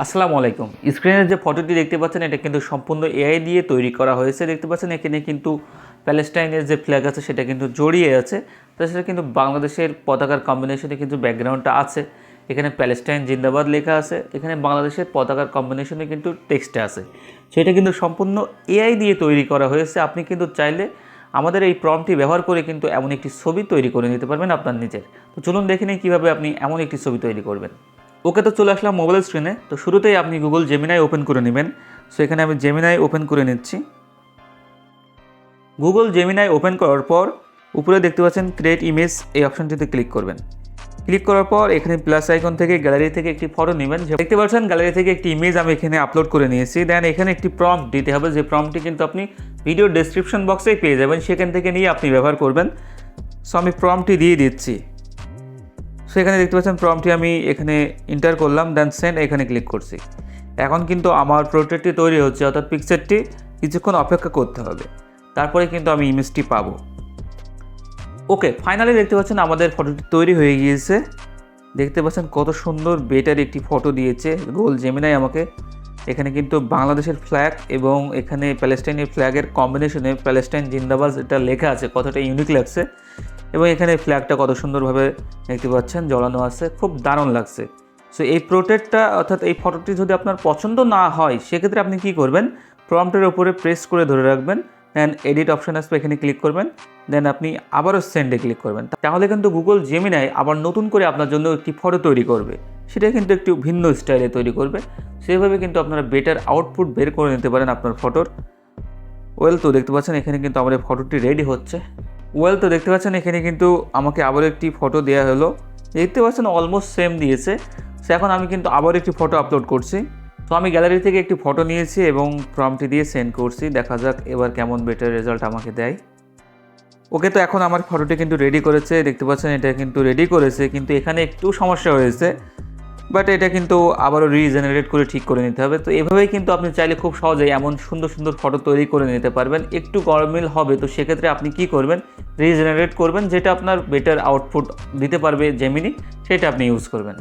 আসসালামু আলাইকুম। স্ক্রিনে যে ফটোটি দেখতে পাচ্ছেন এটা কিন্তু সম্পূর্ণ এআই দিয়ে তৈরি করা হয়েছে। দেখতে পাচ্ছেন এখানে কিন্তু প্যালেস্টাইনের যে ফ্ল্যাগ আছে সেটা কিন্তু জড়িয়ে আছে। তাছাড়া কিন্তু বাংলাদেশের পতাকার কম্বিনেশনে কিন্তু ব্যাকগ্রাউন্ডটা আছে। এখানে প্যালেস্টাইন জিন্দাবাদ লেখা আছে। এখানে বাংলাদেশের পতাকার কম্বিনেশনে কিন্তু টেক্সটে আছে। সেটা কিন্তু সম্পূর্ণ এআই দিয়ে তৈরি করা হয়েছে। আপনি কিন্তু চাইলে আমাদের এই প্রম্পটটি ব্যবহার করে কিন্তু এমন একটি ছবি তৈরি করে নিতে পারবেন আপনার নিজের। তো চলুন দেখে নিই কীভাবে আপনি এমন একটি ছবি তৈরি করবেন। ওকে, তো চলে আসলাম মোবাইল স্ক্রিনে। তো শুরুতেই আপনি গুগল জেমিনাই ওপেন করে নেবেন। সো এখানে আমি জেমিনাই ওপেন করে নিচ্ছি। গুগল জেমিনাই ওপেন করার পর উপরে দেখতে পাচ্ছেন ক্রিয়েট ইমেজ, এই অপশনটিতে ক্লিক করবেন। ক্লিক করার পর এখানে প্লাস আইকন থেকে গ্যালারি থেকে একটি ফটো নেবেন। দেখতে পাচ্ছেন গ্যালারি থেকে একটি ইমেজ আমি এখানে আপলোড করে নিয়েছি। দেন এখানে একটি প্রম্পট দিতে হবে, যে প্রম্পটটি কিন্তু আপনি ভিডিও ডেসক্রিপশন বক্সেই পেয়ে যাবেন, সেখান থেকে নিয়ে আপনি ব্যবহার করবেন। সো আমি প্রম্পটটি দিয়ে দিচ্ছি। সো এখানে দেখতে পাচ্ছেন প্রম্পটটি আমি এখানে এন্টার করলাম, দেন সেন্ড এখানে ক্লিক করছি। এখন কিন্তু আমার প্রোডাক্টটি তৈরি হচ্ছে, অর্থাৎ পিকচারটি কিছুক্ষণ অপেক্ষা করতে হবে, তারপরে কিন্তু আমি ইমেজটি পাবো। ওকে, ফাইনালি দেখতে পাচ্ছেন আমাদের ফটোটি তৈরি হয়ে গিয়েছে। দেখতে পাচ্ছেন কত সুন্দর বেটার একটি ফটো দিয়েছে গুগল জেমিনাই আমাকে। এখানে কিন্তু বাংলাদেশের ফ্ল্যাগ এবং এখানে প্যালেস্টাইনের ফ্ল্যাগের কম্বিনেশনে প্যালেস্টাইন জিন্দাবাদ এটা লেখা আছে, কতটা ইউনিক লাগছে। এবং এখানে ফ্ল্যাগটা কত সুন্দরভাবে দেখতে পাচ্ছেন জ্বলানো আছে, খুব দারুণ লাগছে। সো এই প্রোটেক্টটা অর্থাৎ এই ফটোটি যদি আপনার পছন্দ না হয় সেক্ষেত্রে আপনি কি করবেন, প্রম্পটের ওপরে প্রেস করে ধরে রাখবেন, দেন এডিট অপশন আসবে, এখানে ক্লিক করবেন, দেন আপনি আবারও সেন্ডে ক্লিক করবেন। তাহলে কিন্তু গুগল জেমিনাই আবার নতুন করে আপনার জন্য একটি ফটো তৈরি করবে। সেটা কিন্তু একটু ভিন্ন স্টাইলে তৈরি করবে। সেইভাবে কিন্তু আপনারা বেটার আউটপুট বের করে নিতে পারেন আপনার ফটোর। তো দেখতে পাচ্ছেন এখানে কিন্তু আমার এই ফটোটি রেডি হচ্ছে। তো দেখতে পাচ্ছেন এখানে কিন্তু আমাকে আবার একটি ফটো দেওয়া হলো। দেখতে পাচ্ছেন অলমোস্ট সেম দিয়েছে। সো এখন আমি কিন্তু আবার একটি ফটো আপলোড করছি। তো আমি গ্যালারি থেকে একটি ফটো নিয়েছি এবং প্রম্পটটি দিয়ে সেন্ড করছি। দেখা যাক এবার কেমন বেটার রেজাল্ট আমাকে দেয়। ওকে, তো এখন আমার ফটোটি কিন্তু রেডি করেছে। দেখতে পাচ্ছেন এটা কিন্তু রেডি করেছে, কিন্তু এখানে একটু সমস্যা হয়েছে। বাট এটা কিন্তু আবারও রিজেনারেট করে ঠিক করে নিতে হবে। তো এভাবেই কিন্তু আপনি চাইলে খুব সহজেই এমন সুন্দর সুন্দর ফটো তৈরি করে নিতে পারবেন। একটু গরমিল হবে, তো সেক্ষেত্রে আপনি কি করবেন, রিজেনারেট করবেন, যেটা আপনার বেটার আউটপুট দিতে পারবে জেমিনি, সেটা আপনি ইউজ করবেন।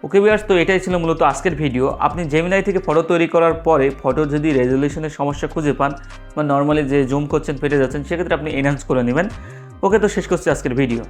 ওকে ভিউয়ার্স, তো এটাই ছিল মূলত আজকের ভিডিও। আপনি জেমিনাই থেকে ফটো তৈরি করার পরে ফটো যদি রেজলিউশনের সমস্যা খুঁজে পান বা নর্মালি যে জুম করছেন ফেটে যাচ্ছেন, সেক্ষেত্রে আপনি এনহ্যান্স করে নেবেন। ওকে, তো শেষ করছি আজকের ভিডিও।